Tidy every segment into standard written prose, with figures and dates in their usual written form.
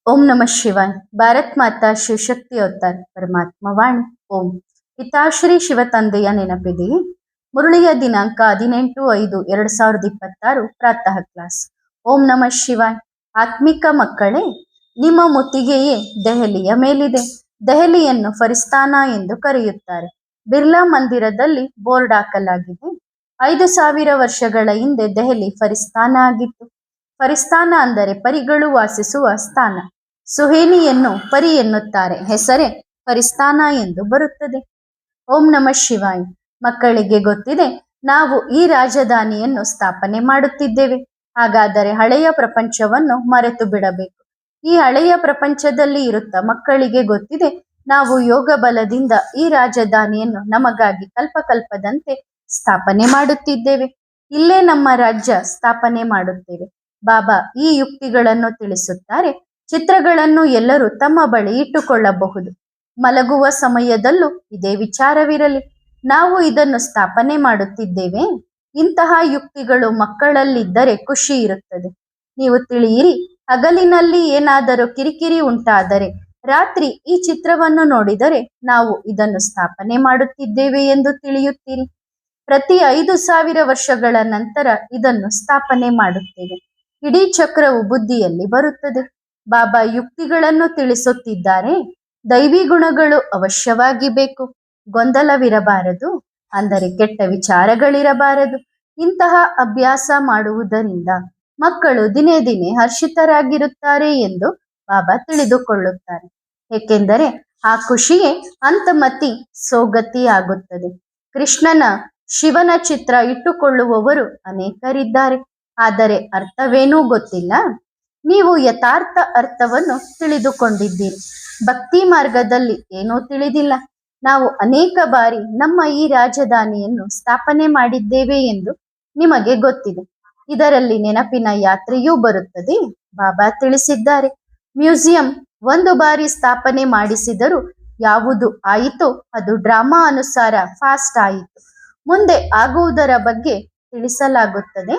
ओम नमः शिवाय। ಭಾರತ್ ಮಾತಾ ಶಿವಶಕ್ತಿ ಅವತಾರ್ ಪರಮಾತ್ಮ ವಾಣಿ ಓಂ. ಪಿತಾಶ್ರೀ ಶಿವ ತಂದೆಯ ನೆನಪಿದೆಯೇ? ಮುರಳಿಯ ದಿನಾಂಕ 18/5/2026 ಪ್ರಾತಃ ಕ್ಲಾಸ್. ಓಂ ನಮಃ ಶಿವಾಯ್. ಆತ್ಮಿಕ ಮಕ್ಕಳೇ, ನಿಮ್ಮ ಮುತ್ತಿಗೆಯೇ ದೆಹಲಿಯ ಮೇಲಿದೆ. ದೆಹಲಿಯನ್ನು ಫರಿಸ್ತಾನ ಎಂದು ಕರೆಯುತ್ತಾರೆ. ಬಿರ್ಲಾ ಮಂದಿರದಲ್ಲಿ ಬೋರ್ಡ್ ಹಾಕಲಾಗಿದೆ. 5,000 ವರ್ಷಗಳ ಹಿಂದೆ ದೆಹಲಿ ಫರಿಸ್ತಾನ ಆಗಿತ್ತು. ಫರಿಸ್ತಾನ ಅಂದರೆ ಪರಿಗಳು ವಾಸಿಸುವ ಸ್ಥಾನ. ಸುಹೇನಿಯನ್ನು ಪರಿ ಎನ್ನುತ್ತಾರೆ. ಹೆಸರೇ ಫರಿಸ್ತಾನ ಎಂದು ಬರುತ್ತದೆ. ಓಂ ನಮಃ ಶಿವಾಯ್. ಮಕ್ಕಳಿಗೆ ಗೊತ್ತಿದೆ, ನಾವು ಈ ರಾಜಧಾನಿಯನ್ನು ಸ್ಥಾಪನೆ ಮಾಡುತ್ತಿದ್ದೇವೆ. ಹಾಗಾದರೆ ಹಳೆಯ ಪ್ರಪಂಚವನ್ನು ಮರೆತು ಬಿಡಬೇಕು. ಈ ಹಳೆಯ ಪ್ರಪಂಚದಲ್ಲಿ ಇರುತ್ತಾ ಮಕ್ಕಳಿಗೆ ಗೊತ್ತಿದೆ, ನಾವು ಯೋಗ ಬಲದಿಂದ ಈ ರಾಜಧಾನಿಯನ್ನು ನಮಗಾಗಿ ಕಲ್ಪಕಲ್ಪದಂತೆ ಸ್ಥಾಪನೆ ಮಾಡುತ್ತಿದ್ದೇವೆ. ಇಲ್ಲೇ ನಮ್ಮ ರಾಜ್ಯ ಸ್ಥಾಪನೆ ಮಾಡುತ್ತೇವೆ. ಬಾಬಾ ಈ ಯುಕ್ತಿಗಳನ್ನು ತಿಳಿಸುತ್ತಾರೆ. ಚಿತ್ರಗಳನ್ನು ಎಲ್ಲರೂ ತಮ್ಮ ಬಳಿ ಇಟ್ಟುಕೊಳ್ಳಬಹುದು. ಮಲಗುವ ಸಮಯದಲ್ಲೂ ಇದೇ ವಿಚಾರವಿರಲಿ, ನಾವು ಇದನ್ನು ಸ್ಥಾಪನೆ ಮಾಡುತ್ತಿದ್ದೇವೆ. ಇಂತಹ ಯುಕ್ತಿಗಳು ಮಕ್ಕಳಲ್ಲಿದ್ದರೆ ಖುಷಿ ಇರುತ್ತದೆ. ನೀವು ತಿಳಿಯಿರಿ, ಹಗಲಿನಲ್ಲಿ ಏನಾದರೂ ಕಿರಿಕಿರಿ ಉಂಟಾದರೆ ರಾತ್ರಿ ಈ ಚಿತ್ರವನ್ನು ನೋಡಿದರೆ ನಾವು ಇದನ್ನು ಸ್ಥಾಪನೆ ಮಾಡುತ್ತಿದ್ದೇವೆ ಎಂದು ತಿಳಿಯುತ್ತೀರಿ. ಪ್ರತಿ 5,000 ವರ್ಷಗಳ ನಂತರ ಇದನ್ನು ಸ್ಥಾಪನೆ ಮಾಡುತ್ತೇವೆ. ಇಡೀ ಚಕ್ರವು ಬುದ್ಧಿಯಲ್ಲಿ ಬರುತ್ತದೆ. ಬಾಬಾ ಯುಕ್ತಿಗಳನ್ನು ತಿಳಿಸುತ್ತಿದ್ದಾರೆ. ದೈವಿ ಗುಣಗಳು ಅವಶ್ಯವಾಗಿ ಬೇಕು. ಗೊಂದಲವಿರಬಾರದು, ಅಂದರೆ ಕೆಟ್ಟ ವಿಚಾರಗಳಿರಬಾರದು. ಇಂತಹ ಅಭ್ಯಾಸ ಮಾಡುವುದರಿಂದ ಮಕ್ಕಳು ದಿನೇ ದಿನೇ ಹರ್ಷಿತರಾಗಿರುತ್ತಾರೆ ಎಂದು ಬಾಬಾ ತಿಳಿದುಕೊಳ್ಳುತ್ತಾರೆ. ಏಕೆಂದರೆ ಆ ಖುಷಿಯೇ ಅಂತಮತಿ ಸೋಗತಿ ಆಗುತ್ತದೆ. ಕೃಷ್ಣನ ಶಿವನ ಚಿತ್ರ ಇಟ್ಟುಕೊಳ್ಳುವವರು ಅನೇಕರಿದ್ದಾರೆ. ಆದರೆ ಅರ್ಥವೇನೂ ಗೊತ್ತಿಲ್ಲ. ನೀವು ಯಥಾರ್ಥ ಅರ್ಥವನ್ನು ತಿಳಿದುಕೊಂಡಿದ್ದೀರಿ. ಭಕ್ತಿ ಮಾರ್ಗದಲ್ಲಿ ಏನೂ ತಿಳಿದಿಲ್ಲ. ನಾವು ಅನೇಕ ಬಾರಿ ನಮ್ಮ ಈ ರಾಜಧಾನಿಯನ್ನು ಸ್ಥಾಪನೆ ಮಾಡಿದ್ದೇವೆ ಎಂದು ನಿಮಗೆ ಗೊತ್ತಿದೆ. ಇದರಲ್ಲಿ ನೆನಪಿನ ಯಾತ್ರೆಯೂ ಬರುತ್ತದೆ. ಬಾಬಾ ತಿಳಿಸಿದ್ದಾರೆ, ಮ್ಯೂಸಿಯಂ ಒಂದು ಬಾರಿ ಸ್ಥಾಪನೆ ಮಾಡಿಸಿದರೂ ಯಾವುದು ಆಯಿತೋ ಅದು ಡ್ರಾಮಾ ಅನುಸಾರ ಫಾಸ್ಟ್ ಆಯಿತು. ಮುಂದೆ ಆಗುವುದರ ಬಗ್ಗೆ ತಿಳಿಸಲಾಗುತ್ತದೆ.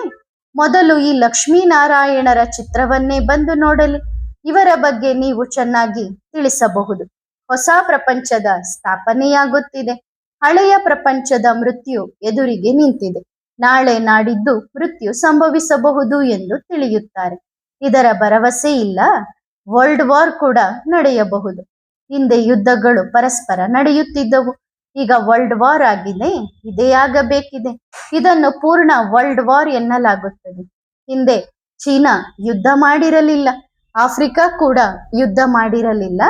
ಮೊದಲು ಈ ಲಕ್ಷ್ಮೀನಾರಾಯಣರ ಚಿತ್ರವನ್ನೇ ಬಂದು ನೋಡಲಿ. ಇವರ ಬಗ್ಗೆ ನೀವು ಚೆನ್ನಾಗಿ ತಿಳಿಸಬಹುದು. ಹೊಸ ಪ್ರಪಂಚದ ಸ್ಥಾಪನೆಯಾಗುತ್ತಿದೆ. ಹಳೆಯ ಪ್ರಪಂಚದ ಮೃತ್ಯು ಎದುರಿಗೆ ನಿಂತಿದೆ. ನಾಳೆ ನಾಡಿದ್ದು ಮೃತ್ಯು ಸಂಭವಿಸಬಹುದು ಎಂದು ತಿಳಿಯುತ್ತಾರೆ. ಇದರ ಭರವಸೆ ಇಲ್ಲ. ವರ್ಲ್ಡ್ ವಾರ್ ಕೂಡ ನಡೆಯಬಹುದು. ಹಿಂದೆ ಯುದ್ಧಗಳು ಪರಸ್ಪರ ನಡೆಯುತ್ತಿದ್ದವು. ಈಗ ವರ್ಲ್ಡ್ ವಾರ್ ಆಗಿದೆ. ಇದೇ ಆಗಬೇಕಿದೆ. ಇದನ್ನು ಪೂರ್ಣ ವರ್ಲ್ಡ್ ವಾರ್ ಎನ್ನಲಾಗುತ್ತದೆ. ಹಿಂದೆ ಚೀನಾ ಯುದ್ಧ ಮಾಡಿರಲಿಲ್ಲ. ಆಫ್ರಿಕಾ ಕೂಡ ಯುದ್ಧ ಮಾಡಿರಲಿಲ್ಲ.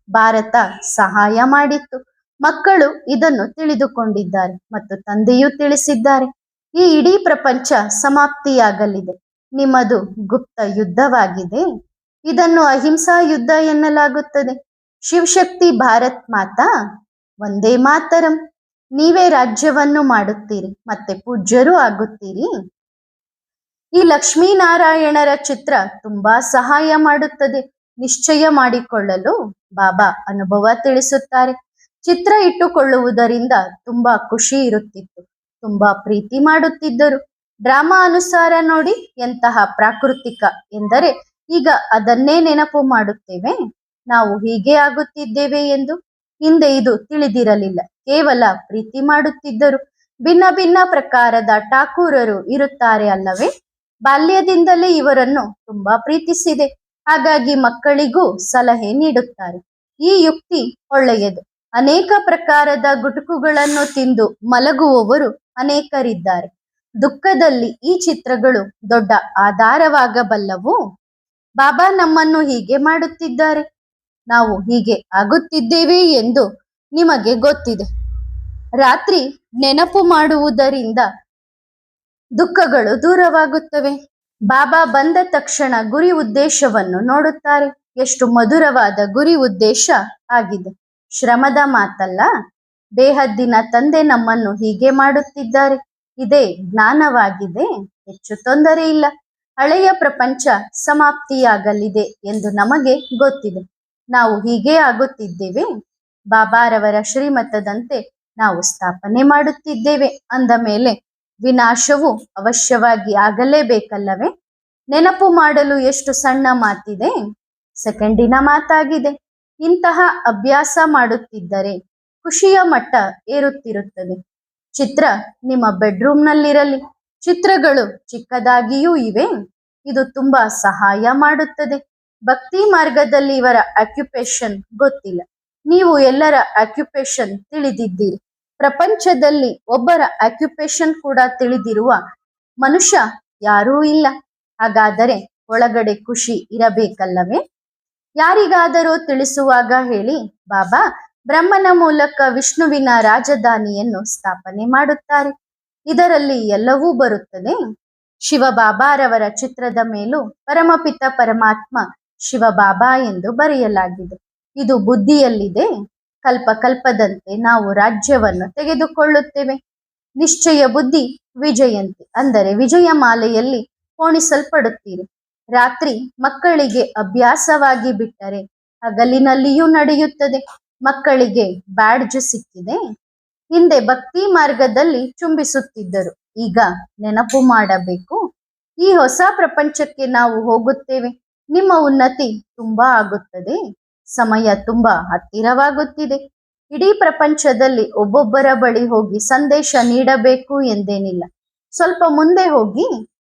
ಭಾರತ ಸಹಾಯ ಮಾಡಿತ್ತು. ಮಕ್ಕಳು ಇದನ್ನು ತಿಳಿದುಕೊಂಡಿದ್ದಾರೆ ಮತ್ತು ತಂದೆಯೂ ತಿಳಿಸಿದ್ದಾರೆ. ಈ ಇಡೀ ಪ್ರಪಂಚ ಸಮಾಪ್ತಿಯಾಗಲಿದೆ. ನಿಮ್ಮದು ಗುಪ್ತ ಯುದ್ಧವಾಗಿದೆ. ಇದನ್ನು ಅಹಿಂಸಾ ಯುದ್ಧ ಎನ್ನಲಾಗುತ್ತದೆ. ಶಿವಶಕ್ತಿ ಭಾರತ್ ಮಾತಾ ಒಂದೇ ಮಾತರಂ. ನೀವೇ ರಾಜ್ಯವನ್ನು ಮಾಡುತ್ತೀರಿ ಮತ್ತೆ ಪೂಜ್ಯರೂ ಆಗುತ್ತೀರಿ. ಈ ಲಕ್ಷ್ಮೀನಾರಾಯಣರ ಚಿತ್ರ ತುಂಬಾ ಸಹಾಯ ಮಾಡುತ್ತದೆ. ನಿಶ್ಚಯ ಮಾಡಿಕೊಳ್ಳಲು ಬಾಬಾ ಅನುಭವ ತಿಳಿಸುತ್ತಾರೆ. ಚಿತ್ರ ಇಟ್ಟುಕೊಳ್ಳುವುದರಿಂದ ತುಂಬಾ ಖುಷಿ ಇರುತ್ತಿತ್ತು. ತುಂಬಾ ಪ್ರೀತಿ ಮಾಡುತ್ತಿದ್ದರು. ಡ್ರಾಮಾ ಅನುಸಾರ ನೋಡಿ ಎಂತಹ ಪ್ರಾಕೃತಿಕ ಎಂದರೆ ಈಗ ಅದನ್ನೇ ನೆನಪು ಮಾಡುತ್ತೇವೆ. ನಾವು ಹೀಗೆ ಆಗುತ್ತಿದ್ದೇವೆ ಎಂದು. ಹಿಂದೆ ಇದು ತಿಳಿದಿರಲಿಲ್ಲ. ಕೇವಲ ಪ್ರೀತಿ ಮಾಡುತ್ತಿದ್ದರು. ಭಿನ್ನ ಭಿನ್ನ ಪ್ರಕಾರದ ಠಾಕೂರರು ಇರುತ್ತಾರೆ ಅಲ್ಲವೇ? ಬಾಲ್ಯದಿಂದಲೇ ಇವರನ್ನು ತುಂಬಾ ಪ್ರೀತಿಸಿದೆ. ಹಾಗಾಗಿ ಮಕ್ಕಳಿಗೂ ಸಲಹೆ ನೀಡುತ್ತಾರೆ. ಈ ಯುಕ್ತಿ ಒಳ್ಳೆಯದು. ಅನೇಕ ಪ್ರಕಾರದ ಗುಟುಕುಗಳನ್ನು ತಿಂದು ಮಲಗುವವರು ಅನೇಕರಿದ್ದಾರೆ. ದುಃಖದಲ್ಲಿ ಈ ಚಿತ್ರಗಳು ದೊಡ್ಡ ಆಧಾರವಾಗಬಲ್ಲವು. ಬಾಬಾ ನಮ್ಮನ್ನು ಹೀಗೆ ಮಾಡುತ್ತಿದ್ದಾರೆ. ನಾವು ಹೀಗೆ ಆಗುತ್ತಿದ್ದೇವೆ ಎಂದು ನಿಮಗೆ ಗೊತ್ತಿದೆ. ರಾತ್ರಿ ನೆನಪು ಮಾಡುವುದರಿಂದ ದುಃಖಗಳು ದೂರವಾಗುತ್ತವೆ. ಬಾಬಾ ಬಂದ ತಕ್ಷಣ ಗುರಿ ಉದ್ದೇಶವನ್ನು ನೋಡುತ್ತಾರೆ. ಎಷ್ಟು ಮಧುರವಾದ ಗುರಿ ಉದ್ದೇಶ ಆಗಿದೆ. ಶ್ರಮದ ಮಾತಲ್ಲ. ಬೇಹದ್ದಿನ ತಂದೆ ನಮ್ಮನ್ನು ಹೀಗೆ ಮಾಡುತ್ತಿದ್ದಾರೆ. ಇದೇ ಜ್ಞಾನವಾಗಿದೆ. ಹೆಚ್ಚು ತೊಂದರೆ ಇಲ್ಲ. ಹಳೆಯ ಪ್ರಪಂಚ ಸಮಾಪ್ತಿಯಾಗಲಿದೆ ಎಂದು ನಮಗೆ ಗೊತ್ತಿದೆ. ನಾವು ಹೀಗೆ ಆಗುತ್ತಿದ್ದೇವೆ. ಬಾಬಾರವರ ಶ್ರೀಮತದಂತೆ ನಾವು ಸ್ಥಾಪನೆ ಮಾಡುತ್ತಿದ್ದೇವೆ ಅಂದ ಮೇಲೆ ವಿನಾಶವು ಅವಶ್ಯವಾಗಿ ಆಗಲೇಬೇಕಲ್ಲವೇ? ನೆನಪು ಮಾಡಲು ಎಷ್ಟು ಸಣ್ಣ ಮಾತಿದೆ. ಸೆಕೆಂಡಿನ ಮಾತಾಗಿದೆ. ಇಂತಹ ಅಭ್ಯಾಸ ಮಾಡುತ್ತಿದ್ದರೆ ಖುಷಿಯ ಮಟ್ಟ ಏರುತ್ತಿರುತ್ತದೆ. ಚಿತ್ರ ನಿಮ್ಮ ಬೆಡ್ರೂಮ್ನಲ್ಲಿರಲಿ. ಚಿತ್ರಗಳು ಚಿಕ್ಕದಾಗಿಯೂ ಇವೆ. ಇದು ತುಂಬಾ ಸಹಾಯ ಮಾಡುತ್ತದೆ. ಭಕ್ತಿ ಮಾರ್ಗದಲ್ಲಿ ಇವರ ಆಕ್ಯುಪೇಷನ್ ಗೊತ್ತಿಲ್ಲ. ನೀವು ಎಲ್ಲರ ಆಕ್ಯುಪೇಷನ್ ತಿಳಿದಿದ್ದೀರಿ. ಪ್ರಪಂಚದಲ್ಲಿ ಒಬ್ಬರ ಆಕ್ಯುಪೇಷನ್ ಕೂಡ ತಿಳಿದಿರುವ ಮನುಷ್ಯ ಯಾರೂ ಇಲ್ಲ. ಹಾಗಾದರೆ ಒಳಗಡೆ ಖುಷಿ ಇರಬೇಕಲ್ಲವೇ? ಯಾರಿಗಾದರೂ ತಿಳಿಸುವಾಗ ಹೇಳಿ, ಬಾಬಾ ಬ್ರಹ್ಮನ ಮೂಲಕ ವಿಷ್ಣುವಿನ ರಾಜಧಾನಿಯನ್ನು ಸ್ಥಾಪನೆ ಮಾಡುತ್ತಾರೆ. ಇದರಲ್ಲಿ ಎಲ್ಲವೂ ಬರುತ್ತದೆ. ಶಿವಬಾಬಾರವರ ಚಿತ್ರದ ಮೇಲೂ ಪರಮಪಿತ ಪರಮಾತ್ಮ ಶಿವಬಾಬಾ ಎಂದು ಬರೆಯಲಾಗಿದೆ. ಇದು ಬುದ್ಧಿಯಲ್ಲಿದೆ. ಕಲ್ಪಕಲ್ಪದಂತೆ ನಾವು ರಾಜ್ಯವನ್ನು ತೆಗೆದುಕೊಳ್ಳುತ್ತೇವೆ. ನಿಶ್ಚಯ ಬುದ್ಧಿ ವಿಜಯಂತಿ ಅಂದರೆ ವಿಜಯ ಮಾಲೆಯಲ್ಲಿ ಪೋಣಿಸಲ್ಪಡುತ್ತೀರಿ. ರಾತ್ರಿ ಮಕ್ಕಳಿಗೆ ಅಭ್ಯಾಸವಾಗಿ ಬಿಟ್ಟರೆ ಹಗಲಿನಲ್ಲಿಯೂ ನಡೆಯುತ್ತದೆ. ಮಕ್ಕಳಿಗೆ ಬ್ಯಾಡ್ಜ್ ಸಿಕ್ಕಿದೆ. ಹಿಂದೆ ಭಕ್ತಿ ಮಾರ್ಗದಲ್ಲಿ ಚುಂಬಿಸುತ್ತಿದ್ದರು. ಈಗ ನೆನಪು ಮಾಡಬೇಕು. ಈ ಹೊಸ ಪ್ರಪಂಚಕ್ಕೆ ನಾವು ಹೋಗುತ್ತೇವೆ. ನಿಮ್ಮ ಉನ್ನತಿ ತುಂಬಾ ಆಗುತ್ತದೆ. ಸಮಯ ತುಂಬಾ ಹತ್ತಿರವಾಗುತ್ತಿದೆ. ಇಡೀ ಪ್ರಪಂಚದಲ್ಲಿ ಒಬ್ಬೊಬ್ಬರ ಬಳಿ ಹೋಗಿ ಸಂದೇಶ ನೀಡಬೇಕು ಎಂದೇನಿಲ್ಲ. ಸ್ವಲ್ಪ ಮುಂದೆ ಹೋಗಿ.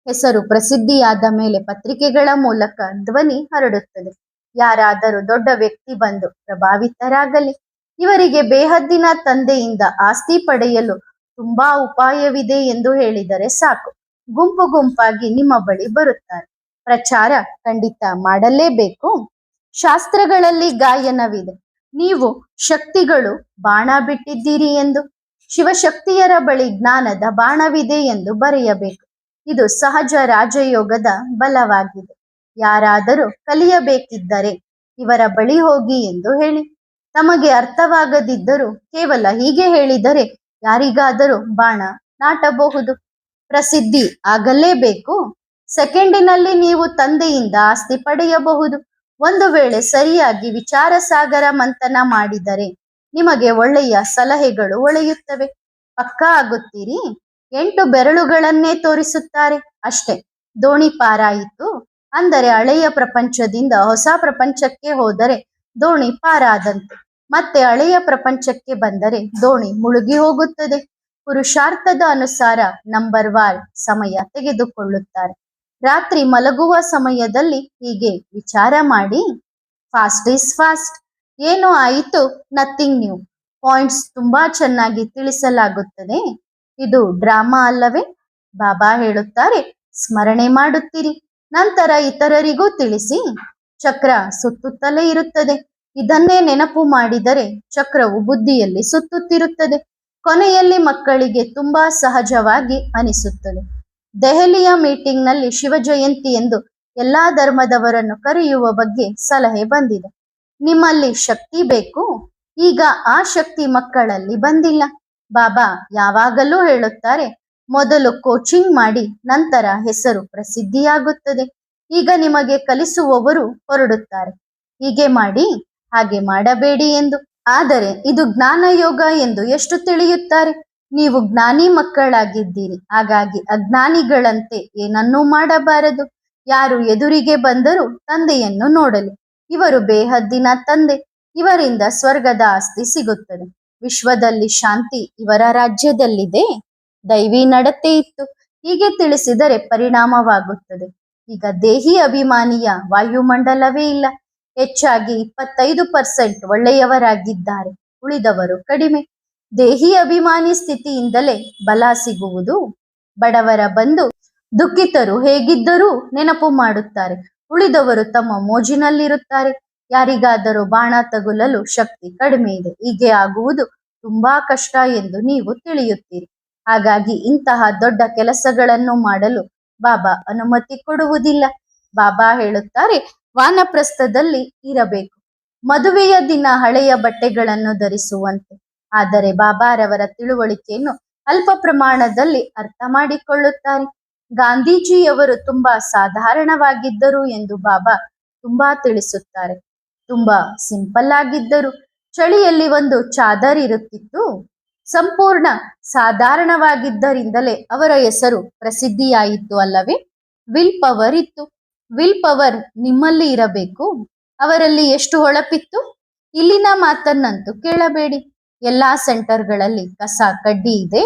ಹೆಸರು ಪ್ರಸಿದ್ಧಿಯಾದ ಮೇಲೆ ಪತ್ರಿಕೆಗಳ ಮೂಲಕ ಧ್ವನಿ ಹರಡುತ್ತದೆ. ಯಾರಾದರೂ ದೊಡ್ಡ ವ್ಯಕ್ತಿ ಬಂದು ಪ್ರಭಾವಿತರಾಗಲಿ. ಇವರಿಗೆ ಬೇಹದ್ದಿನ ತಂದೆಯಿಂದ ಆಸ್ತಿ ಪಡೆಯಲು ತುಂಬಾ ಉಪಾಯವಿದೆ ಎಂದು ಹೇಳಿದರೆ ಸಾಕು. ಗುಂಪು ಗುಂಪಾಗಿ ನಿಮ್ಮ ಬಳಿ ಬರುತ್ತಾರೆ. ಪ್ರಚಾರ ಖಂಡಿತ ಮಾಡಲೇಬೇಕು. ಶಾಸ್ತ್ರಗಳಲ್ಲಿ ಗಾಯನವಿದೆ. ನೀವು ಶಕ್ತಿಗಳು ಬಾಣ ಬಿಟ್ಟಿದ್ದೀರಿ ಎಂದು. ಶಿವಶಕ್ತಿಯರ ಬಳಿ ಜ್ಞಾನದ ಬಾಣವಿದೆ ಎಂದು ಬರೆಯಬೇಕು. ಇದು ಸಹಜ ರಾಜಯೋಗದ ಬಲವಾಗಿದೆ. ಯಾರಾದರೂ ಕಲಿಯಬೇಕಿದ್ದರೆ ಇವರ ಬಳಿ ಹೋಗಿ ಎಂದು ಹೇಳಿ. ತಮಗೆ ಅರ್ಥವಾಗದಿದ್ದರೂ ಕೇವಲ ಹೀಗೆ ಹೇಳಿದರೆ ಯಾರಿಗಾದರೂ ಬಾಣ ನಾಟಬಹುದು. ಪ್ರಸಿದ್ಧಿ ಆಗಲೇಬೇಕು. ಸೆಕೆಂಡಿನಲ್ಲಿ ನೀವು ತಂದೆಯಿಂದ ಆಸ್ತಿ ಪಡೆಯಬಹುದು. ಒಂದು ವೇಳೆ ಸರಿಯಾಗಿ ವಿಚಾರ ಸಾಗರ ಮಂಥನ ಮಾಡಿದರೆ ನಿಮಗೆ ಒಳ್ಳೆಯ ಸಲಹೆಗಳು ಒಳೆಯುತ್ತವೆ. ಪಕ್ಕಾ ಆಗುತ್ತೀರಿ. 8 ಬೆರಳುಗಳನ್ನೇ ತೋರಿಸುತ್ತಾರೆ ಅಷ್ಟೇ. ದೋಣಿ ಪಾರಾಯಿತು ಅಂದರೆ ಹಳೆಯ ಪ್ರಪಂಚದಿಂದ ಹೊಸ ಪ್ರಪಂಚಕ್ಕೆ ಹೋದರೆ ದೋಣಿ ಪಾರಾದಂತೆ. ಮತ್ತೆ ಹಳೆಯ ಪ್ರಪಂಚಕ್ಕೆ ಬಂದರೆ ದೋಣಿ ಮುಳುಗಿ ಹೋಗುತ್ತದೆ. ಪುರುಷಾರ್ಥದ ಅನುಸಾರ ನಂಬರ್ ವಾರ್ ಸಮಯ ತೆಗೆದುಕೊಳ್ಳುತ್ತಾರೆ. ರಾತ್ರಿ ಮಲಗುವ ಸಮಯದಲ್ಲಿ ಹೀಗೆ ವಿಚಾರ ಮಾಡಿ. Fast is fast. ಏನು ಆಯಿತು? Nothing new. ಪಾಯಿಂಟ್ಸ್ ತುಂಬಾ ಚೆನ್ನಾಗಿ ತಿಳಿಸಲಾಗುತ್ತದೆ. ಇದು ಡ್ರಾಮಾ ಅಲ್ಲವೇ? ಬಾಬಾ ಹೇಳುತ್ತಾರೆ, ಸ್ಮರಣೆ ಮಾಡುತ್ತೀರಿ, ನಂತರ ಇತರರಿಗೂ ತಿಳಿಸಿ. ಚಕ್ರ ಸುತ್ತುತ್ತಲೇ ಇರುತ್ತದೆ. ಇದನ್ನೇ ನೆನಪು ಮಾಡಿದರೆ ಚಕ್ರವು ಬುದ್ಧಿಯಲ್ಲಿ ಸುತ್ತುತ್ತಿರುತ್ತದೆ. ಕೊನೆಯಲ್ಲಿ ಮಕ್ಕಳಿಗೆ ತುಂಬಾ ಸಹಜವಾಗಿ ಅನಿಸುತ್ತದೆ. ದೆಹಲಿಯ ಮೀಟಿಂಗ್ನಲ್ಲಿ ಶಿವ ಜಯಂತಿ ಎಂದು ಎಲ್ಲಾ ಧರ್ಮದವರನ್ನು ಕರೆಯುವ ಬಗ್ಗೆ ಸಲಹೆ ಬಂದಿದೆ. ನಿಮ್ಮಲ್ಲಿ ಶಕ್ತಿ ಬೇಕು. ಈಗ ಆ ಶಕ್ತಿ ಮಕ್ಕಳಲ್ಲಿ ಬಂದಿಲ್ಲ. ಬಾಬಾ ಯಾವಾಗಲೂ ಹೇಳುತ್ತಾರೆ, ಮೊದಲು ಕೋಚಿಂಗ್ ಮಾಡಿ, ನಂತರ ಹೆಸರು ಪ್ರಸಿದ್ಧಿಯಾಗುತ್ತದೆ. ಈಗ ನಿಮಗೆ ಕಲಿಸುವವರು ಹೊರಡುತ್ತಾರೆ, ಹೀಗೆ ಮಾಡಿ ಹಾಗೆ ಮಾಡಬೇಡಿ ಎಂದು. ಆದರೆ ಇದು ಜ್ಞಾನಯೋಗ ಎಂದು ಎಷ್ಟು ತಿಳಿಯುತ್ತಾರೆ? ನೀವು ಜ್ಞಾನಿ ಮಕ್ಕಳಾಗಿದ್ದೀರಿ. ಹಾಗಾಗಿ ಅಜ್ಞಾನಿಗಳಂತೆ ಏನನ್ನೂ ಮಾಡಬಾರದು. ಯಾರು ಎದುರಿಗೆ ಬಂದರೂ ತಂದೆಯನ್ನು ನೋಡಲಿ. ಇವರು ಬೇಹದ್ದಿನ ತಂದೆ. ಇವರಿಂದ ಸ್ವರ್ಗದ ಆಸ್ತಿ ಸಿಗುತ್ತದೆ. ವಿಶ್ವದಲ್ಲಿ ಶಾಂತಿ ಇವರ ರಾಜ್ಯದಲ್ಲಿದೆ. ದೈವಿ ನಡತೆ ಇತ್ತು. ಹೀಗೆ ತಿಳಿಸಿದರೆ ಪರಿಣಾಮವಾಗುತ್ತದೆ. ಈಗ ದೇಹಿ ಅಭಿಮಾನಿಯ ವಾಯುಮಂಡಲವೇ ಇಲ್ಲ. ಹೆಚ್ಚಾಗಿ 25% ಒಳ್ಳೆಯವರಾಗಿದ್ದಾರೆ, ಉಳಿದವರು ಕಡಿಮೆ. ದೇಹಿ ಅಭಿಮಾನಿ ಸ್ಥಿತಿಯಿಂದಲೇ ಬಲ ಸಿಗುವುದು. ಬಡವರ ಬಂದು ದುಃಖಿತರು ಹೇಗಿದ್ದರೂ ನೆನಪು ಮಾಡುತ್ತಾರೆ. ಉಳಿದವರು ತಮ್ಮ ಮೋಜಿನಲ್ಲಿರುತ್ತಾರೆ. ಯಾರಿಗಾದರೂ ಬಾಣ ತಗುಲಲು ಶಕ್ತಿ ಕಡಿಮೆ ಇದೆ. ಹೀಗೆ ಆಗುವುದು ತುಂಬಾ ಕಷ್ಟ ಎಂದು ನೀವು ತಿಳಿಯುತ್ತೀರಿ. ಹಾಗಾಗಿ ಇಂತಹ ದೊಡ್ಡ ಕೆಲಸಗಳನ್ನು ಮಾಡಲು ಬಾಬಾ ಅನುಮತಿ ಕೊಡುವುದಿಲ್ಲ. ಬಾಬಾ ಹೇಳುತ್ತಾರೆ, ವಾನಪ್ರಸ್ಥದಲ್ಲಿ ಇರಬೇಕು. ಮದುವೆಯ ದಿನ ಹಳೆಯ ಬಟ್ಟೆಗಳನ್ನು ಧರಿಸುವಂತೆ. ಆದರೆ ಬಾಬಾರವರ ತಿಳುವಳಿಕೆಯನ್ನು ಅಲ್ಪ ಪ್ರಮಾಣದಲ್ಲಿ ಅರ್ಥ ಮಾಡಿಕೊಳ್ಳುತ್ತಾರೆ. ಗಾಂಧೀಜಿಯವರು ತುಂಬಾ ಸಾಧಾರಣವಾಗಿದ್ದರು ಎಂದು ಬಾಬಾ ತುಂಬಾ ತಿಳಿಸುತ್ತಾರೆ. ತುಂಬಾ ಸಿಂಪಲ್ ಆಗಿದ್ದರು. ಚಳಿಯಲ್ಲಿ ಒಂದು ಚಾದರ್ ಇರುತ್ತಿತ್ತು. ಸಂಪೂರ್ಣ ಸಾಧಾರಣವಾಗಿದ್ದರಿಂದಲೇ ಅವರ ಹೆಸರು ಪ್ರಸಿದ್ಧಿಯಾಯಿತು ಅಲ್ಲವೇ? ವಿಲ್ ಪವರ್ ಇತ್ತು. ವಿಲ್ ಪವರ್ ನಿಮ್ಮಲ್ಲಿ ಇರಬೇಕು. ಅವರಲ್ಲಿ ಎಷ್ಟು ಹೊಳಪಿತ್ತು. ಇಲ್ಲಿನ ಮಾತನ್ನಂತೂ ಕೇಳಬೇಡಿ. ಎಲ್ಲಾ ಸೆಂಟರ್ಗಳಲ್ಲಿ ಕಸ ಕಡ್ಡಿ ಇದೆ.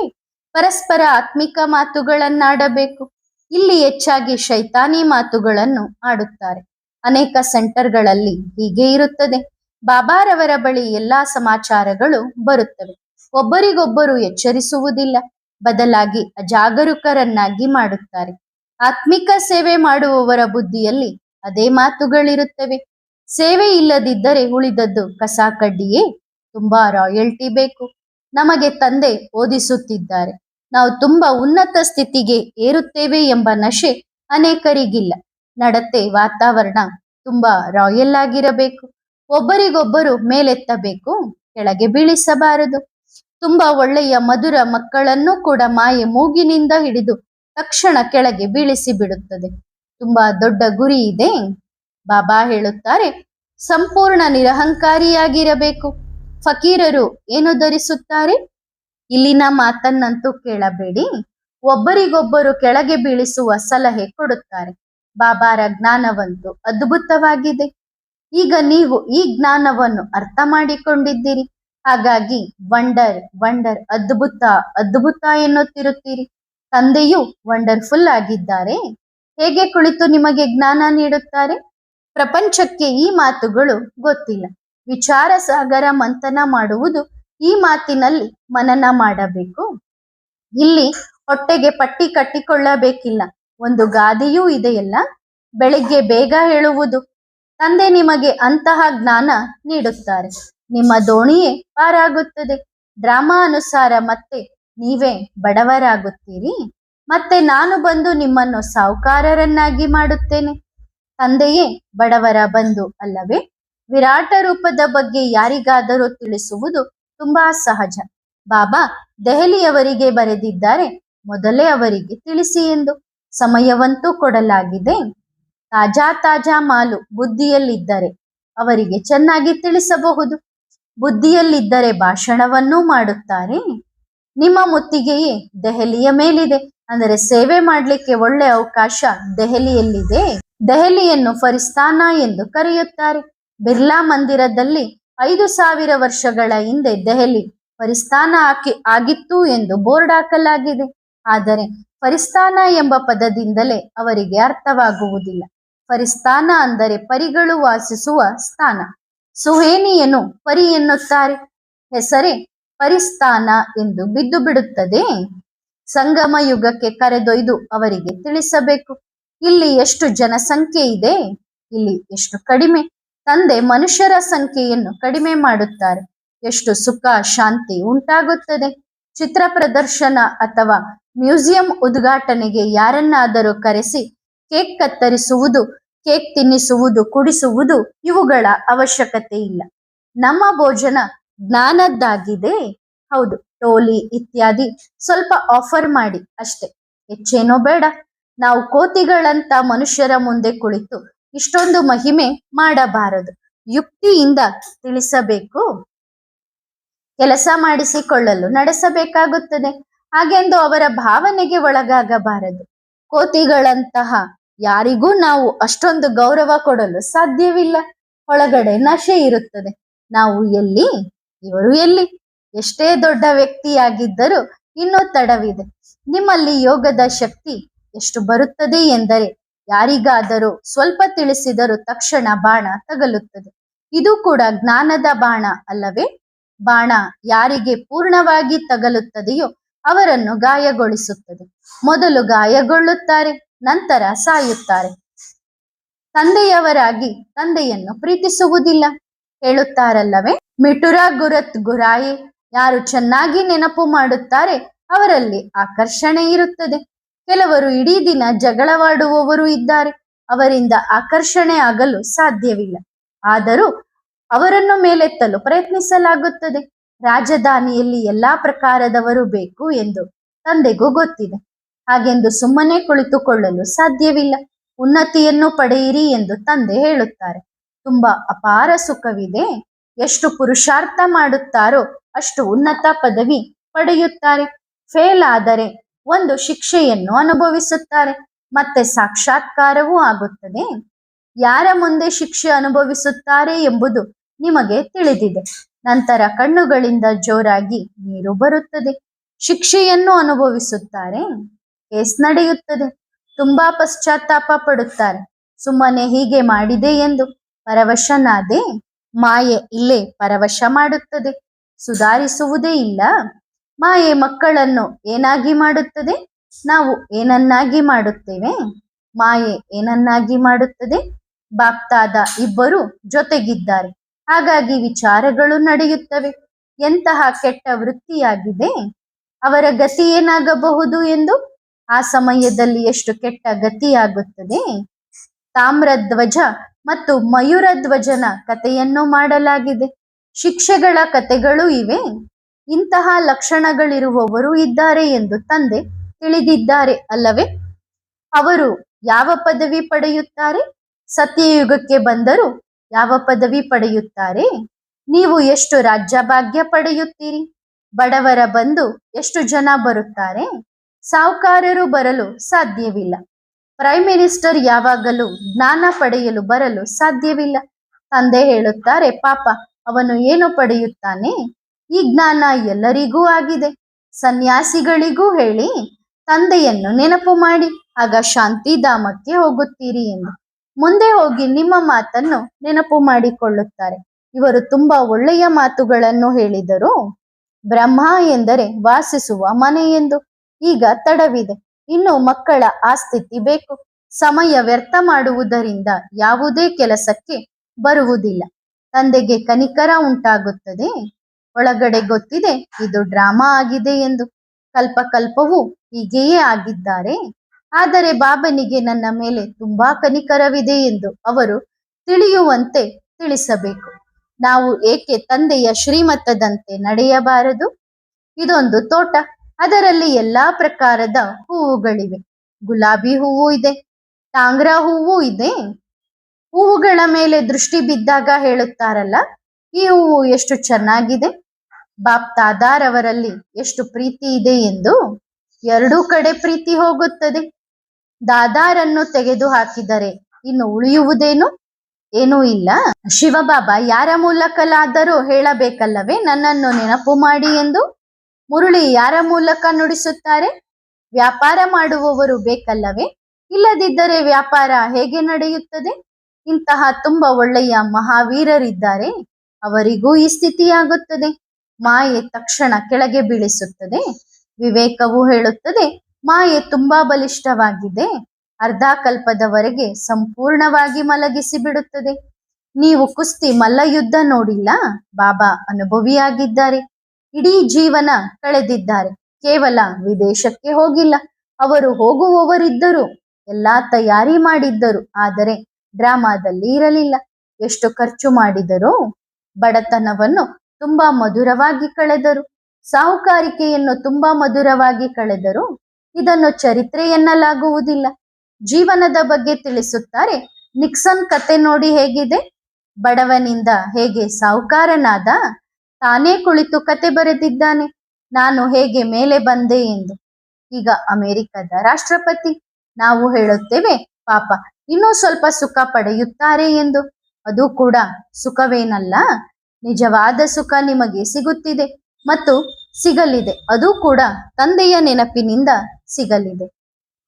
ಪರಸ್ಪರ ಆತ್ಮಿಕ ಮಾತುಗಳನ್ನಾಡಬೇಕು. ಇಲ್ಲಿ ಹೆಚ್ಚಾಗಿ ಶೈತಾನಿ ಮಾತುಗಳನ್ನು ಆಡುತ್ತಾರೆ. ಅನೇಕ ಸೆಂಟರ್ಗಳಲ್ಲಿ ಹೀಗೆ ಇರುತ್ತದೆ. ಬಾಬಾರವರ ಬಳಿ ಎಲ್ಲಾ ಸಮಾಚಾರಗಳು ಬರುತ್ತವೆ. ಒಬ್ಬರಿಗೊಬ್ಬರು ಎಚ್ಚರಿಸುವುದಿಲ್ಲ, ಬದಲಾಗಿ ಅಜಾಗರೂಕರನ್ನಾಗಿ ಮಾಡುತ್ತಾರೆ. ಆತ್ಮಿಕ ಸೇವೆ ಮಾಡುವವರ ಬುದ್ಧಿಯಲ್ಲಿ ಅದೇ ಮಾತುಗಳಿರುತ್ತವೆ. ಸೇವೆ ಇಲ್ಲದಿದ್ದರೆ ಉಳಿದದ್ದು ಕಸ ಕಡ್ಡಿಯೇ. ತುಂಬಾ ರಾಯಲ್ಟಿ ಬೇಕು. ನಮಗೆ ತಂದೆ ಓದಿಸುತ್ತಿದ್ದಾರೆ, ನಾವು ತುಂಬಾ ಉನ್ನತ ಸ್ಥಿತಿಗೆ ಏರುತ್ತೇವೆ ಎಂಬ ನಶೆ ಅನೇಕರಿಗಿಲ್ಲ. ನಡತೆ ವಾತಾವರಣ ತುಂಬಾ ರಾಯಲ್ ಆಗಿರಬೇಕು. ಒಬ್ಬರಿಗೊಬ್ಬರು ಮೇಲೆತ್ತಬೇಕು, ಕೆಳಗೆ ಬೀಳಿಸಬಾರದು. ತುಂಬಾ ಒಳ್ಳೆಯ ಮಧುರ ಮಕ್ಕಳನ್ನು ಕೂಡ ಮಾಯೆ ಮೂಗಿನಿಂದ ಹಿಡಿದು ತಕ್ಷಣ ಕೆಳಗೆ ಬೀಳಿಸಿ ಬಿಡುತ್ತದೆ. ತುಂಬಾ ದೊಡ್ಡ ಗುರಿ ಇದೆ. ಬಾಬಾ ಹೇಳುತ್ತಾರೆ, ಸಂಪೂರ್ಣ ನಿರಹಂಕಾರಿಯಾಗಿರಬೇಕು. ಫಕೀರರು ಏನು ಧರಿಸುತ್ತಾರೆ? ಇಲ್ಲಿನ ಮಾತನ್ನಂತೂ ಕೇಳಬೇಡಿ. ಒಬ್ಬರಿಗೊಬ್ಬರು ಕೆಳಗೆ ಬೀಳಿಸುವ ಸಲಹೆ ಕೊಡುತ್ತಾರೆ. ಬಾಬಾರ ಜ್ಞಾನವಂತೂ ಅದ್ಭುತವಾಗಿದೆ. ಈಗ ನೀವು ಈ ಜ್ಞಾನವನ್ನು ಅರ್ಥ ಮಾಡಿಕೊಂಡಿದ್ದೀರಿ. ಹಾಗಾಗಿ ವಂಡರ್ ವಂಡರ್, ಅದ್ಭುತ ಅದ್ಭುತ ಎನ್ನುತ್ತಿರುತ್ತೀರಿ. ತಂದೆಯು ವಂಡರ್ಫುಲ್ ಆಗಿದ್ದಾರೆ. ಹೇಗೆ ಕುಳಿತು ನಿಮಗೆ ಜ್ಞಾನ ನೀಡುತ್ತಾರೆ? ಪ್ರಪಂಚಕ್ಕೆ ಈ ಮಾತುಗಳು ಗೊತ್ತಿಲ್ಲ. ವಿಚಾರ ಸಾಗರ ಮಂಥನ ಮಾಡುವುದು ಈ ಮಾತಿನಲ್ಲಿ ಮನನ ಮಾಡಬೇಕು. ಇಲ್ಲಿ ಹೊಟ್ಟೆಗೆ ಪಟ್ಟಿ ಕಟ್ಟಿಕೊಳ್ಳಬೇಕಿಲ್ಲ. ಒಂದು ಗಾದೆಯೂ ಇದೆಯಲ್ಲ, ಬೆಳಿಗ್ಗೆ ಬೇಗ ಹೇಳುವುದು. ತಂದೆ ನಿಮಗೆ ಅಂತಹ ಜ್ಞಾನ ನೀಡುತ್ತಾರೆ. ನಿಮ್ಮ ದೋಣಿಯೇ ಪಾರಾಗುತ್ತದೆ. ಡ್ರಾಮಾ ಅನುಸಾರ ಮತ್ತೆ ನೀವೇ ಬಡವರಾಗುತ್ತೀರಿ. ಮತ್ತೆ ನಾನು ಬಂದು ನಿಮ್ಮನ್ನು ಸಾಹುಕಾರರನ್ನಾಗಿ ಮಾಡುತ್ತೇನೆ. ತಂದೆಯೇ ಬಡವರ ಬಂಧು ಅಲ್ಲವೇ? ವಿರಾಟ ರೂಪದ ಬಗ್ಗೆ ಯಾರಿಗಾದರೂ ತಿಳಿಸುವುದು ತುಂಬಾ ಸಹಜ. ಬಾಬಾ ದೆಹಲಿಯವರಿಗೆ ಬರೆದಿದ್ದಾರೆ, ಮೊದಲೇ ಅವರಿಗೆ ತಿಳಿಸಿ ಎಂದು. ಸಮಯವಂತೂ ಕೊಡಲಾಗಿದೆ. ತಾಜಾ ತಾಜಾ ಮಾಲು ಬುದ್ಧಿಯಲ್ಲಿದ್ದರೆ ಅವರಿಗೆ ಚೆನ್ನಾಗಿ ತಿಳಿಸಬಹುದು. ಬುದ್ಧಿಯಲ್ಲಿದ್ದರೆ ಭಾಷಣವನ್ನೂ ಮಾಡುತ್ತಾರೆ. ನಿಮ್ಮ ಮುತ್ತಿಗೆಯೇ ದೆಹಲಿಯ ಮೇಲಿದೆ. ಅಂದರೆ ಸೇವೆ ಮಾಡಲಿಕ್ಕೆ ಒಳ್ಳೆ ಅವಕಾಶ ದೆಹಲಿಯಲ್ಲಿದೆ. ದೆಹಲಿಯನ್ನು ಫರಿಸ್ತಾನ ಎಂದು ಕರೆಯುತ್ತಾರೆ. ಬಿರ್ಲಾ ಮಂದಿರದಲ್ಲಿ 5,000 ವರ್ಷಗಳ ಹಿಂದೆ ದೆಹಲಿ ಫರಿಸ್ತಾನ ಆಗಿತ್ತು ಎಂದು ಬೋರ್ಡ್ ಹಾಕಲಾಗಿದೆ. ಆದರೆ ಫರಿಸ್ತಾನ ಎಂಬ ಪದದಿಂದಲೇ ಅವರಿಗೆ ಅರ್ಥವಾಗುವುದಿಲ್ಲ. ಫರಿಸ್ತಾನ ಅಂದರೆ ಪರಿಗಳು ವಾಸಿಸುವ ಸ್ಥಾನ. ಸುಹೇನಿಯನ್ನು ಪರಿ ಎನ್ನುತ್ತಾರೆ. ಹೆಸರೇ ಪರಿಸ್ಥಾನ ಎಂದು ಬಿದ್ದು ಬಿಡುತ್ತದೆ. ಸಂಗಮ ಯುಗಕ್ಕೆ ಕರೆದೊಯ್ದು ಅವರಿಗೆ ತಿಳಿಸಬೇಕು. ಇಲ್ಲಿ ಎಷ್ಟು ಜನಸಂಖ್ಯೆ ಇದೆ, ಇಲ್ಲಿ ಎಷ್ಟು ಕಡಿಮೆ. ತಂದೆ ಮನುಷ್ಯರ ಸಂಖ್ಯೆಯನ್ನು ಕಡಿಮೆ ಮಾಡುತ್ತಾರೆ. ಎಷ್ಟು ಸುಖ ಶಾಂತಿ ಉಂಟಾಗುತ್ತದೆ. ಚಿತ್ರ ಪ್ರದರ್ಶನ ಅಥವಾ ಮ್ಯೂಸಿಯಂ ಉದ್ಘಾಟನೆಗೆ ಯಾರನ್ನಾದರೂ ಕರೆಸಿ ಕೇಕ್ ಕತ್ತರಿಸುವುದು, ಕೇಕ್ ತಿನ್ನಿಸುವುದು, ಕುಡಿಸುವುದು ಇವುಗಳ ಅವಶ್ಯಕತೆ ಇಲ್ಲ. ನಮ್ಮ ಭೋಜನ ಜ್ಞಾನದ್ದಾಗಿದೆ. ಹೌದು, ಟೋಲಿ ಇತ್ಯಾದಿ ಸ್ವಲ್ಪ ಆಫರ್ ಮಾಡಿ ಅಷ್ಟೇ, ಹೆಚ್ಚೇನೋ ಬೇಡ. ನಾವು ಕೋತಿಗಳಂತ ಮನುಷ್ಯರ ಮುಂದೆ ಕುಳಿತು ಇಷ್ಟೊಂದು ಮಹಿಮೆ ಮಾಡಬಾರದು. ಯುಕ್ತಿಯಿಂದ ತಿಳಿಸಬೇಕು. ಕೆಲಸ ಮಾಡಿಸಿಕೊಳ್ಳಲು ನಡೆಸಬೇಕಾಗುತ್ತದೆ. ಹಾಗೆಂದು ಅವರ ಭಾವನೆಗೆ ಒಳಗಾಗಬಾರದು. ಕೋತಿಗಳಂತಹ ಯಾರಿಗೂ ನಾವು ಅಷ್ಟೊಂದು ಗೌರವ ಕೊಡಲು ಸಾಧ್ಯವಿಲ್ಲ. ಒಳಗಡೆ ನಶೆ ಇರುತ್ತದೆ. ನಾವು ಎಲ್ಲಿ, ಇವರು ಎಲ್ಲಿ? ಎಷ್ಟೇ ದೊಡ್ಡ ವ್ಯಕ್ತಿಯಾಗಿದ್ದರೂ ಇನ್ನೂ ತಡವಿದೆ. ನಿಮ್ಮಲ್ಲಿ ಯೋಗದ ಶಕ್ತಿ ಎಷ್ಟು ಬರುತ್ತದೆ ಎಂದರೆ ಯಾರಿಗಾದರೂ ಸ್ವಲ್ಪ ತಿಳಿಸಿದರೂ ತಕ್ಷಣ ಬಾಣ ತಗಲುತ್ತದೆ. ಇದು ಕೂಡ ಜ್ಞಾನದ ಬಾಣ ಅಲ್ಲವೇ? ಬಾಣ ಯಾರಿಗೆ ಪೂರ್ಣವಾಗಿ ತಗಲುತ್ತದೆಯೋ ಅವರನ್ನು ಗಾಯಗೊಳಿಸುತ್ತದೆ. ಮೊದಲು ಗಾಯಗೊಳ್ಳುತ್ತಾರೆ, ನಂತರ ಸಾಯುತ್ತಾರೆ. ತಂದೆಯವರಾಗಿ ತಂದೆಯನ್ನು ಪ್ರೀತಿಸುವುದಿಲ್ಲ. ಹೇಳುತ್ತಾರಲ್ಲವೇ, ಮಿಟುರಾ ಗುರತ್ ಗುರಾಯೆ. ಯಾರು ಚೆನ್ನಾಗಿ ನೆನಪು ಮಾಡುತ್ತಾರೆ ಅವರಲ್ಲಿ ಆಕರ್ಷಣೆ ಇರುತ್ತದೆ. ಕೆಲವರು ಇಡೀ ದಿನ ಜಗಳವಾಡುವವರು ಇದ್ದಾರೆ. ಅವರಿಂದ ಆಕರ್ಷಣೆ ಆಗಲು ಸಾಧ್ಯವಿಲ್ಲ. ಆದರೂ ಅವರನ್ನು ಮೇಲೆತ್ತಲು ಪ್ರಯತ್ನಿಸಲಾಗುತ್ತದೆ. ರಾಜಧಾನಿಯಲ್ಲಿ ಎಲ್ಲಾ ಪ್ರಕಾರದವರು ಬೇಕು ಎಂದು ತಂದೆಗೂ ಗೊತ್ತಿದೆ. ಹಾಗೆಂದು ಸುಮ್ಮನೆ ಕುಳಿತುಕೊಳ್ಳಲು ಸಾಧ್ಯವಿಲ್ಲ. ಉನ್ನತಿಯನ್ನು ಪಡೆಯಿರಿ ಎಂದು ತಂದೆ ಹೇಳುತ್ತಾರೆ. ತುಂಬಾ ಅಪಾರ ಸುಖವಿದೆ. ಎಷ್ಟು ಪುರುಷಾರ್ಥ ಮಾಡುತ್ತಾರೋ ಅಷ್ಟು ಉನ್ನತ ಪದವಿ ಪಡೆಯುತ್ತಾರೆ. ಫೇಲ್ ಆದರೆ ಒಂದು ಶಿಕ್ಷೆಯನ್ನು ಅನುಭವಿಸುತ್ತಾರೆ, ಮತ್ತೆ ಸಾಕ್ಷಾತ್ಕಾರವೂ ಆಗುತ್ತದೆ. ಯಾರ ಮುಂದೆ ಶಿಕ್ಷೆ ಅನುಭವಿಸುತ್ತಾರೆ ಎಂಬುದು ನಿಮಗೆ ತಿಳಿದಿದೆ. ನಂತರ ಕಣ್ಣುಗಳಿಂದ ಜೋರಾಗಿ ನೀರು ಬರುತ್ತದೆ. ಶಿಕ್ಷೆಯನ್ನು ಅನುಭವಿಸುತ್ತಾರೆ. ಕೇಸ್ ನಡೆಯುತ್ತದೆ. ತುಂಬಾ ಪಶ್ಚಾತ್ತಾಪ ಪಡುತ್ತಾರೆ. ಸುಮ್ಮನೆ ಹೀಗೆ ಮಾಡಿದೆ ಎಂದು ಪರವಶನಾದೆ. ಮಾಯೆ ಇಲ್ಲೇ ಪರವಶ ಮಾಡುತ್ತದೆ. ಸುಧಾರಿಸುವುದೇ ಇಲ್ಲ. ಮಾಯೆ ಮಕ್ಕಳನ್ನು ಏನಾಗಿ ಮಾಡುತ್ತದೆ? ನಾವು ಏನನ್ನಾಗಿ ಮಾಡುತ್ತೇವೆ? ಮಾಯೆ ಏನನ್ನಾಗಿ ಮಾಡುತ್ತದೆ? ಬಾಪ್ತಾದ ಇಬ್ಬರು ಜೊತೆಗಿದ್ದಾರೆ. ಹಾಗಾಗಿ ವಿಚಾರಗಳು ನಡೆಯುತ್ತವೆ. ಎಂತಹ ಕೆಟ್ಟ ವೃತ್ತಿಯಾಗಿದೆ, ಅವರ ಗತಿ ಏನಾಗಬಹುದು ಎಂದು. ಆ ಸಮಯದಲ್ಲಿ ಎಷ್ಟು ಕೆಟ್ಟ ಗತಿಯಾಗುತ್ತದೆ. ತಾಮ್ರಧ್ವಜ ಮತ್ತು ಮಯೂರಧ್ವಜನ ಕಥೆಯನ್ನು ಮಾಡಲಾಗಿದೆ. ಶಿಕ್ಷೆಗಳ ಕಥೆಗಳೂ ಇವೆ. ಇಂತಹ ಲಕ್ಷಣಗಳಿರುವವರು ಇದ್ದಾರೆ ಎಂದು ತಂದೆ ತಿಳಿದಿದ್ದಾರೆ ಅಲ್ಲವೇ? ಅವರು ಯಾವ ಪದವಿ ಪಡೆಯುತ್ತಾರೆ? ಸತ್ಯಯುಗಕ್ಕೆ ಬಂದರು ಯಾವ ಪದವಿ ಪಡೆಯುತ್ತಾರೆ? ನೀವು ಎಷ್ಟು ರಾಜ್ಯಭಾಗ್ಯ ಪಡೆಯುತ್ತೀರಿ? ಬಡವರ ಬಂದು ಎಷ್ಟು ಜನ ಬರುತ್ತಾರೆ? ಸಾಹುಕಾರರು ಬರಲು ಸಾಧ್ಯವಿಲ್ಲ. ಪ್ರೈಮ್ ಮಿನಿಸ್ಟರ್ ಯಾವಾಗಲೂ ಜ್ಞಾನ ಪಡೆಯಲು ಬರಲು ಸಾಧ್ಯವಿಲ್ಲ. ತಂದೆ ಹೇಳುತ್ತಾರೆ, ಪಾಪ ಅವನು ಏನು ಪಡೆಯುತ್ತಾನೆ? ಈ ಜ್ಞಾನ ಎಲ್ಲರಿಗೂ ಆಗಿದೆ. ಸನ್ಯಾಸಿಗಳಿಗೂ ಹೇಳಿ ತಂದೆಯನ್ನು ನೆನಪು ಮಾಡಿ, ಆಗ ಶಾಂತಿಧಾಮಕ್ಕೆ ಹೋಗುತ್ತೀರಿ ಎಂದು. ಮುಂದೆ ಹೋಗಿ ನಿಮ್ಮ ಮಾತನ್ನು ನೆನಪು ಮಾಡಿಕೊಳ್ಳುತ್ತಾರೆ. ಇವರು ತುಂಬಾ ಒಳ್ಳೆಯ ಮಾತುಗಳನ್ನು ಹೇಳಿದರು. ಬ್ರಹ್ಮ ಎಂದರೆ ವಾಸಿಸುವ ಮನೆ ಎಂದು. ಈಗ ತಡವಿದೆ. ಇನ್ನು ಮಕ್ಕಳ ಆ ಸ್ಥಿತಿ ಬೇಕು. ಸಮಯ ವ್ಯರ್ಥ ಮಾಡುವುದರಿಂದ ಯಾವುದೇ ಕೆಲಸಕ್ಕೆ ಬರುವುದಿಲ್ಲ. ತಂದೆಗೆ ಕನಿಕರ ಉಂಟಾಗುತ್ತದೆ. ಒಳಗಡೆ ಗೊತ್ತಿದೆ ಇದು ಡ್ರಾಮಾ ಆಗಿದೆ ಎಂದು. ಕಲ್ಪಕಲ್ಪವೂ ಹೀಗೆಯೇ ಆಗಿದ್ದಾರೆ. ಆದರೆ ಬಾಬನಿಗೆ ನನ್ನ ಮೇಲೆ ತುಂಬಾ ಕನಿಕರವಿದೆ ಎಂದು ಅವರು ತಿಳಿಯುವಂತೆ ತಿಳಿಸಬೇಕು. ನಾವು ಏಕೆ ತಂದೆಯ ಶ್ರೀಮತದಂತೆ ನಡೆಯಬಾರದು? ಇದೊಂದು ತೋಟ. ಅದರಲ್ಲಿ ಎಲ್ಲಾ ಪ್ರಕಾರದ ಹೂವುಗಳಿವೆ. ಗುಲಾಬಿ ಹೂವು ಇದೆ, ಟಾಂಗ್ರಾ ಹೂವು ಇದೆ. ಹೂವುಗಳ ಮೇಲೆ ದೃಷ್ಟಿ ಬಿದ್ದಾಗ ಹೇಳುತ್ತಾರಲ್ಲ, ಈ ಹೂವು ಎಷ್ಟು ಚೆನ್ನಾಗಿದೆ, ಬಾಪ್ ದಾದಾರವರಲ್ಲಿ ಎಷ್ಟು ಪ್ರೀತಿ ಇದೆ ಎಂದು. ಎರಡೂ ಕಡೆ ಪ್ರೀತಿ ಹೋಗುತ್ತದೆ. ದಾದಾರನ್ನು ತೆಗೆದು ಹಾಕಿದರೆ ಇನ್ನು ಉಳಿಯುವುದೇನು? ಏನೂ ಇಲ್ಲ. ಶಿವಬಾಬಾ ಯಾರ ಮೂಲಕಲಾದರೂ ಹೇಳಬೇಕಲ್ಲವೇ ನನ್ನನ್ನು ನೆನಪು ಮಾಡಿ ಎಂದು? ಮುರುಳಿ ಯಾರ ಮೂಲಕ ನುಡಿಸುತ್ತಾರೆ? ವ್ಯಾಪಾರ ಮಾಡುವವರು ಬೇಕಲ್ಲವೇ? ಇಲ್ಲದಿದ್ದರೆ ವ್ಯಾಪಾರ ಹೇಗೆ ನಡೆಯುತ್ತದೆ? ಇಂತಹ ತುಂಬಾ ಒಳ್ಳೆಯ ಮಹಾವೀರರಿದ್ದಾರೆ. ಅವರಿಗೂ ಈ ಸ್ಥಿತಿಯಾಗುತ್ತದೆ. ಮಾಯೆ ತಕ್ಷಣ ಕೆಳಗೆ ಬೀಳಿಸುತ್ತದೆ. ವಿವೇಕವು ಹೇಳುತ್ತದೆ, ಮಾಯೆ ತುಂಬಾ ಬಲಿಷ್ಠವಾಗಿದೆ. ಅರ್ಧ ಕಲ್ಪದವರೆಗೆ ಸಂಪೂರ್ಣವಾಗಿ ಮಲಗಿಸಿ ಬಿಡುತ್ತದೆ. ನೀವು ಕುಸ್ತಿ ಮಲ್ಲಯುದ್ಧ ನೋಡಿಲ್ಲ? ಬಾಬಾ ಅನುಭವಿಯಾಗಿದ್ದಾರೆ. ಇಡೀ ಜೀವನ ಕಳೆದಿದ್ದಾರೆ. ಕೇವಲ ವಿದೇಶಕ್ಕೆ ಹೋಗಿಲ್ಲ. ಅವರು ಹೋಗುವವರಿದ್ದರು, ಎಲ್ಲಾ ತಯಾರಿ ಮಾಡಿದ್ದರು. ಆದರೆ ಡ್ರಾಮಾದಲ್ಲಿ ಇರಲಿಲ್ಲ. ಎಷ್ಟು ಖರ್ಚು ಮಾಡಿದರು? ಬಡತನವನ್ನು ತುಂಬಾ ಮಧುರವಾಗಿ ಕಳೆದರು. ಸಾಹುಕಾರಿಕೆಯನ್ನು ತುಂಬಾ ಮಧುರವಾಗಿ ಕಳೆದರು. ಇದನ್ನು ಚರಿತ್ರೆ ಎನ್ನಲಾಗುವುದಿಲ್ಲ. ಜೀವನದ ಬಗ್ಗೆ ತಿಳಿಸುತ್ತಾರೆ. ನಿಕ್ಸನ್ ಕತೆ ನೋಡಿ ಹೇಗಿದೆ? ಬಡವನಿಂದ ಹೇಗೆ ಸಾಹುಕಾರನಾದ? ತಾನೇ ಕುಳಿತು ಕತೆ ಬರೆದಿದ್ದಾನೆ, ನಾನು ಹೇಗೆ ಮೇಲೆ ಬಂದೆ ಎಂದು. ಈಗ ಅಮೆರಿಕದ ರಾಷ್ಟ್ರಪತಿ. ನಾವು ಹೇಳುತ್ತೇವೆ ಪಾಪ ಇನ್ನೂ ಸ್ವಲ್ಪ ಸುಖ ಪಡೆಯುತ್ತಾರೆ ಎಂದು. ಅದು ಕೂಡ ಸುಖವೇನಲ್ಲ. ನಿಜವಾದ ಸುಖ ನಿಮಗೆ ಸಿಗುತ್ತಿದೆ ಮತ್ತು ಸಿಗಲಿದೆ. ಅದು ಕೂಡ ತಂದೆಯ ನೆನಪಿನಿಂದ ಸಿಗಲಿದೆ.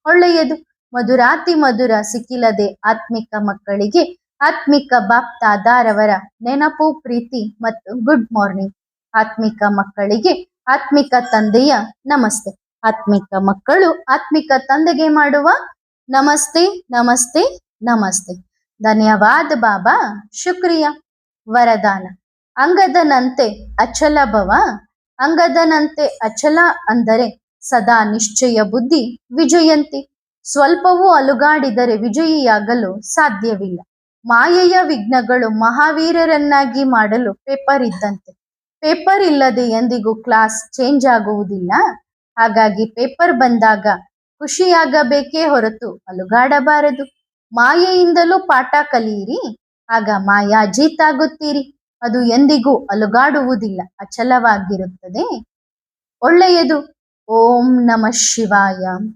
ಒಳ್ಳೆಯದು. ಮಧುರಾತಿ ಮಧುರ ಸಿಕ್ಕಿಲ್ಲದೆ ಆತ್ಮಿಕ ಮಕ್ಕಳಿಗೆ ಆತ್ಮಿಕ ಬಾಪ್ ದಾದಾರವರ ನೆನಪು, ಪ್ರೀತಿ ಮತ್ತು ಗುಡ್ ಮಾರ್ನಿಂಗ್. ಆತ್ಮಿಕ ಮಕ್ಕಳಿಗೆ ಆತ್ಮಿಕ ತಂದೆಯ ನಮಸ್ತೆ. ಆತ್ಮಿಕ ಮಕ್ಕಳು ಆತ್ಮಿಕ ತಂದೆಗೆ ಮಾಡುವ ನಮಸ್ತೆ ನಮಸ್ತೆ ನಮಸ್ತೆ. ಧನ್ಯವಾದ ಬಾಬಾ, ಶುಕ್ರಿಯಾ. ವರದಾನ: ಅಂಗದನಂತೆ ಅಚಲ ಭವ. ಅಂಗದನಂತೆ ಅಚಲ ಅಂದರೆ ಸದಾ ನಿಶ್ಚಯ ಬುದ್ಧಿ ವಿಜಯಂತಿ. ಸ್ವಲ್ಪವೂ ಅಲುಗಾಡಿದರೆ ವಿಜಯಿಯಾಗಲು ಸಾಧ್ಯವಿಲ್ಲ. ಮಾಯೆಯ ವಿಘ್ನಗಳು ಮಹಾವೀರರನ್ನಾಗಿ ಮಾಡಲು ಪೇಪರ್ ಇದ್ದಂತೆ. ಪೇಪರ್ ಇಲ್ಲದೆ ಎಂದಿಗೂ ಕ್ಲಾಸ್ ಚೇಂಜ್ ಆಗುವುದಿಲ್ಲ. ಹಾಗಾಗಿ ಪೇಪರ್ ಬಂದಾಗ ಖುಷಿಯಾಗಬೇಕೇ ಹೊರತು ಅಲುಗಾಡಬಾರದು. ಮಾಯೆಯಿಂದಲೂ ಪಾಠ ಕಲಿಯಿರಿ, ಆಗ ಮಾಯಾಜೀತಾಗುತ್ತೀರಿ. ಅದು ಎಂದಿಗೂ ಅಲುಗಾಡುವುದಿಲ್ಲ, ಅಚಲವಾಗಿರುತ್ತದೆ. ಒಳ್ಳೆಯದು. ಓಂ ನಮಃ ಶಿವಾಯ.